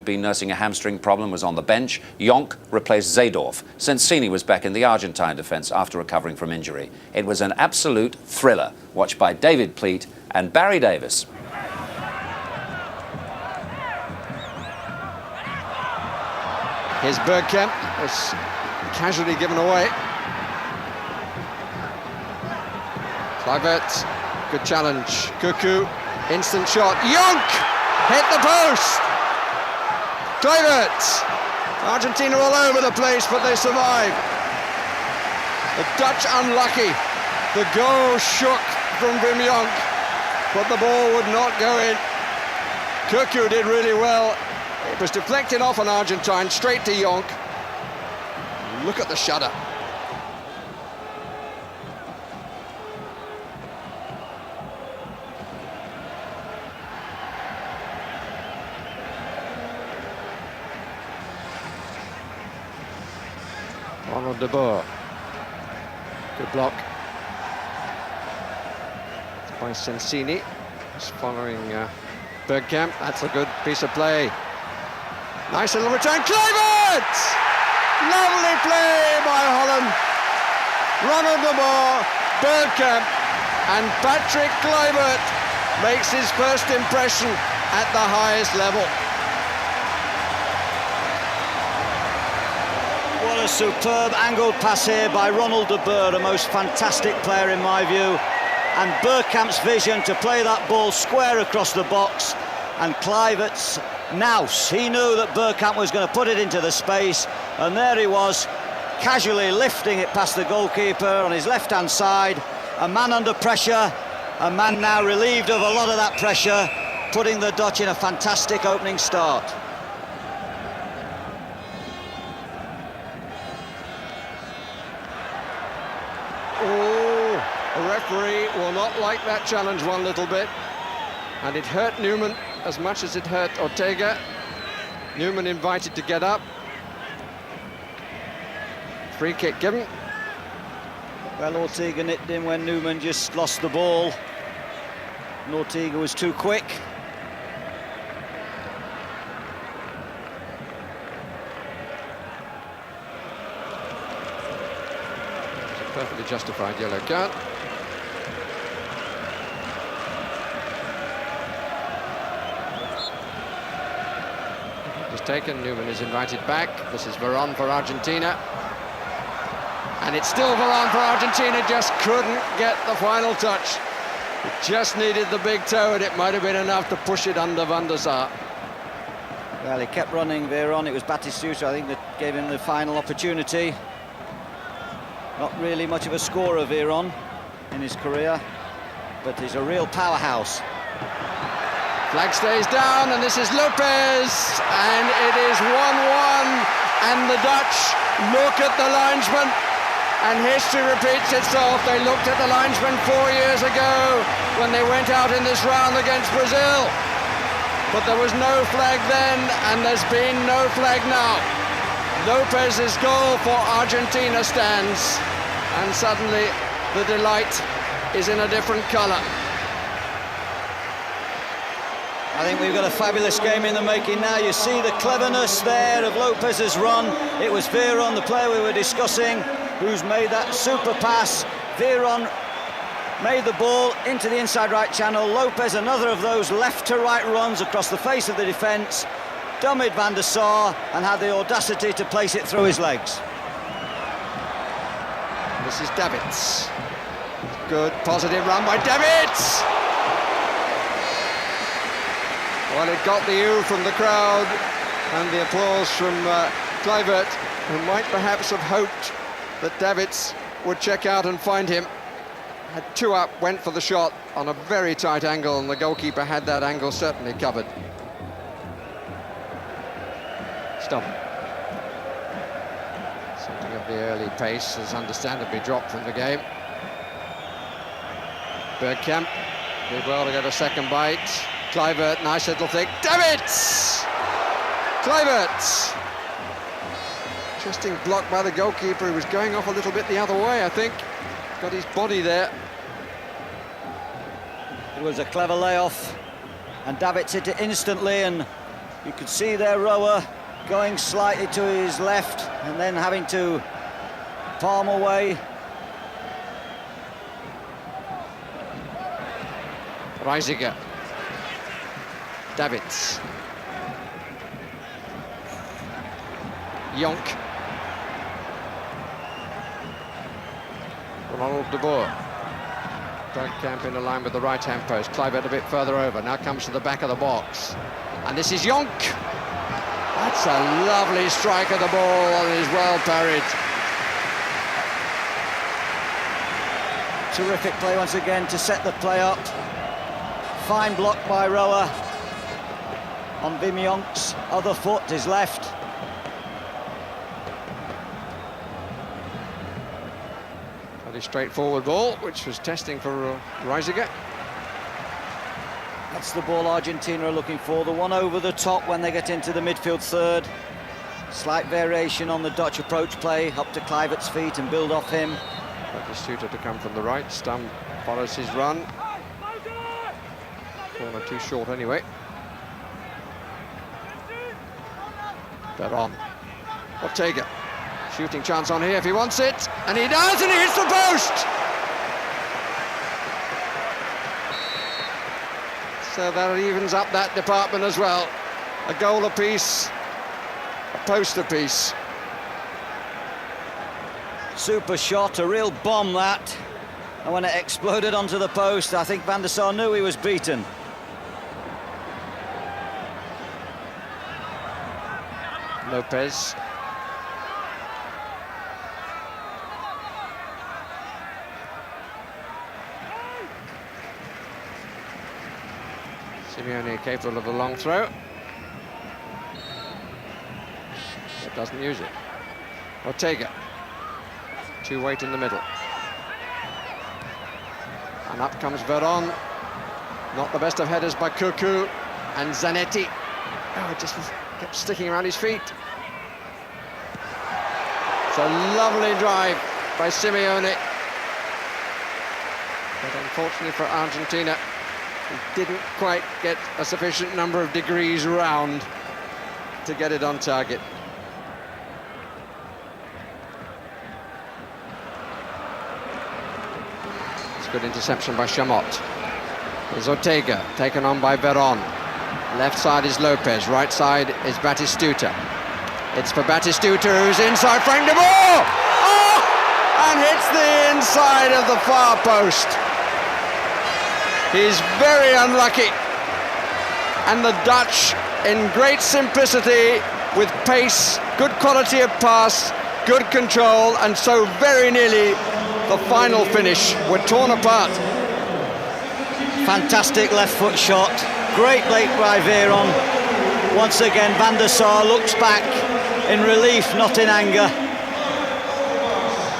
Been nursing a hamstring problem, was on the bench. Jonk replaced Zeedorf. Sensini was back in the Argentine defence after recovering from injury. It was an absolute thriller, watched by David Pleat and Barry Davis. Here's Bierkamp, was casually given away. Kluivert, good challenge. Cuckoo, instant shot. Jonk hit the post. Kluivert! Argentina all over the place, but they survive. The Dutch unlucky. The goal shook from Wim Jonk, but the ball would not go in. Cuckoo did really well. It was deflected off an Argentine, straight to Jonk. Look at the shudder. De Boer. Good block. It's by Sensini. Just following Bierkamp. That's a good piece of play. Nice little return. Kluivert! Lovely play by Holland. Ronald de Boer, Bierkamp, and Patrick Kluivert makes his first impression at the highest level. What a superb angled pass here by Ronald de Boer, a most fantastic player in my view. And Bierkamp's vision to play that ball square across the box, and Kluivert's nous. He knew that Bierkamp was going to put it into the space, and there he was, casually lifting it past the goalkeeper on his left-hand side. A man under pressure, a man now relieved of a lot of that pressure, putting the Dutch in a fantastic opening start. The referee will not like that challenge one little bit, and it hurt Newman as much as it hurt Ortega. Newman invited to get up. Free kick given. Well, Ortega nipped in when Newman just lost the ball, and Ortega was too quick. It's a perfectly justified yellow card. Taken. Newman is invited back. This is Veron for Argentina, and it's still Veron for Argentina. Just couldn't get the final touch. It just needed the big toe, and it might have been enough to push it under Van der Sar. Well, he kept running Veron. It was Batistuta, I think, that gave him the final opportunity. Not really much of a scorer, Veron, in his career, but he's a real powerhouse. Flag stays down, and this is Lopez, and it is 1-1, and the Dutch look at the linesman, and history repeats itself. They looked at the linesman 4 years ago when they went out in this round against Brazil, but there was no flag then, and there's been no flag now. Lopez's goal for Argentina stands, and suddenly the delight is in a different colour. I think we've got a fabulous game in the making now. You see the cleverness there of Lopez's run. It was Veron, the player we were discussing, who's made that super pass. Veron made the ball into the inside right channel. Lopez, another of those left to right runs across the face of the defence, dummied Van der Sar and had the audacity to place it through his legs. This is Davids. Good positive run by Davids. Well, it got the ewe from the crowd and the applause from Kluivert, who might perhaps have hoped that Davids would check out and find him. Had two up, went for the shot on a very tight angle, and the goalkeeper had that angle certainly covered. Stop. Something of the early pace has understandably dropped from the game. Bierkamp did well to get a second bite. Kluivert, nice little thing. Davids! Kluivert! Interesting block by the goalkeeper, who was going off a little bit the other way, I think. Got his body there. It was a clever layoff, and Davids hit it instantly, and You could see their rower going slightly to his left and then having to palm away. Reisiger. Davids. Jonk. Ronald de Boer. Bierkamp in a line with the right-hand post. Kluivert a bit further over. Now comes to the back of the box. And this is Jonk. That's a lovely strike of the ball and is well parried. Terrific play once again to set the play up. Fine block by Rower on Wim Jonk's other foot, his left. Fairly straightforward ball, which was testing for Reisiger. That's the ball Argentina are looking for, the one over the top when they get into the midfield third. Slight variation on the Dutch approach play, up to Kluivert's feet and build off him. Batistuta to come from the right, Stum follows his run. Corner too short anyway. Veron. Ortega. Shooting chance on here if he wants it. And he does, and he hits the post! So that evens up that department as well. A goal apiece, a post apiece. Super shot, a real bomb that. And when it exploded onto the post, I think Van der Sar knew he was beaten. Lopez. Simeone capable of a long throw. But doesn't use it. Ortega. Two weight in the middle. And up comes Veron. Not the best of headers by Cuckoo. And Zanetti. Oh, it just kept sticking around his feet. It's a lovely drive by Simeone. But unfortunately for Argentina, he didn't quite get a sufficient number of degrees round to get it on target. It's good interception by Chamot. Here's Ortega, taken on by Veron. Left side is Lopez, right side is Batistuta. It's for Batistuta, who's inside Frank de Boer! Oh! And hits the inside of the far post. He's very unlucky. And the Dutch, in great simplicity, with pace, good quality of pass, good control, and so very nearly the final finish, were torn apart. Fantastic left foot shot. Great break by Veron. Once again, Van der Sar looks back in relief, not in anger.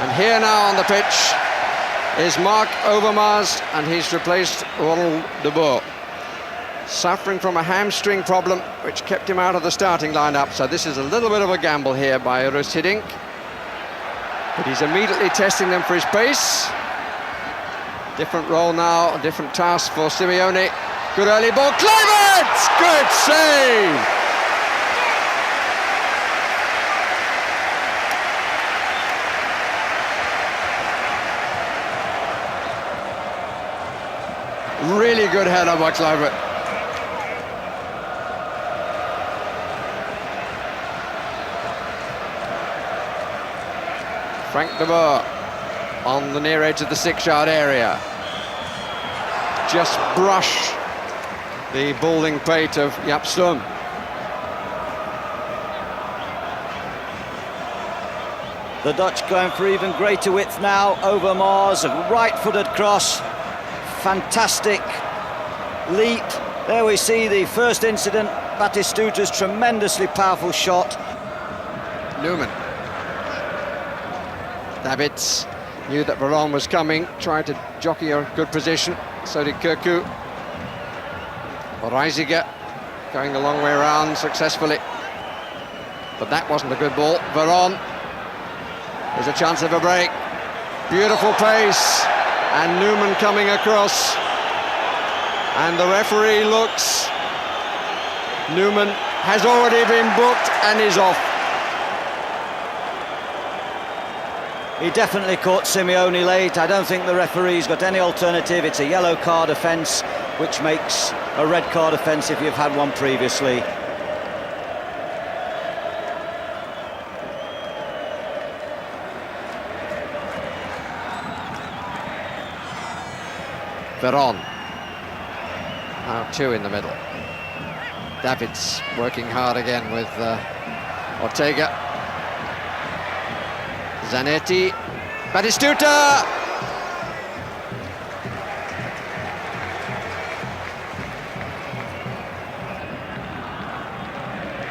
And here now on the pitch is Mark Overmars, and he's replaced Ronald de Boer. Suffering from a hamstring problem, which kept him out of the starting lineup. So this is a little bit of a gamble here by Rus Hiddink. But he's immediately testing them for his pace. Different role now, a different task for Simeone. Good early ball, Kluivert! Good save! Really good header by Kluivert. Frank de Boer on the near edge of the 6-yard area. Just brush the balding pate of Jaap Stum. The Dutch going for even greater width now. Overmars, a right-footed cross. Fantastic leap. There we see the first incident. Batistuta's tremendously powerful shot. Newman. Davids knew that Veron was coming, tried to jockey a good position. So did Cuckoo. Reisiger going the long way around successfully. But that wasn't a good ball. Veron. There's a chance of a break. Beautiful pace. And Newman coming across. And the referee looks. Newman has already been booked and is off. He definitely caught Simeone late. I don't think the referee's got any alternative. It's a yellow card offence, which makes a red card offence if you've had one previously. Veron. Now two in the middle. David's working hard again with Ortega. Zanetti. Batistuta!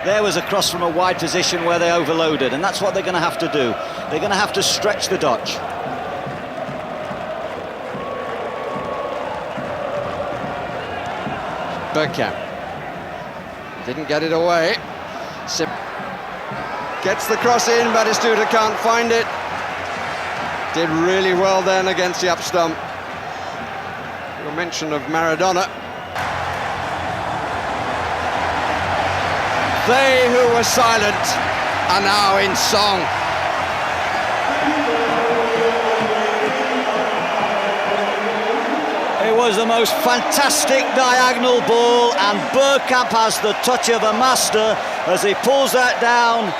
There was a cross from a wide position where they overloaded, and that's what they're going to have to do. They're going to have to stretch the Dutch. Bierkamp didn't get it away. Gets the cross in, Batistuta can't find it. Did really well then against the up stump. Your mention of Maradona. They who were silent are now in song. It was the most fantastic diagonal ball, and Bierkamp has the touch of a master as he pulls that down.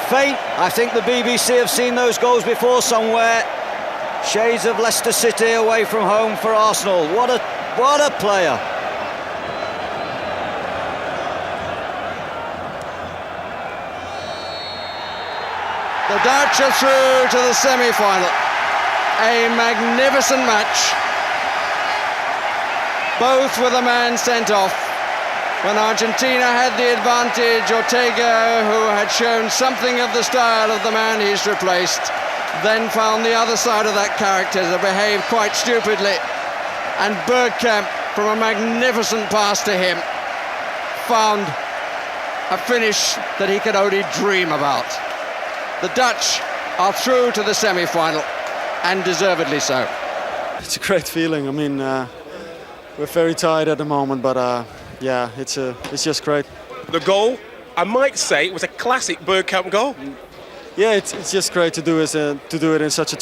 Faint. I think the BBC have seen those goals before somewhere. Shades of Leicester City away from home for Arsenal. What a player. The Dutch are through to the semi-final. A magnificent match. Both with a man sent off. When Argentina had the advantage, Ortega, who had shown something of the style of the man he's replaced, then found the other side of that character to behave quite stupidly. And Bierkamp, from a magnificent pass to him, found a finish that he could only dream about. The Dutch are through to the semi-final, and deservedly so. It's a great feeling. I mean, we're very tired at the moment, but yeah, it's just great. The goal, I might say, was a classic Bierkamp goal. Yeah, it's just great to do it in such a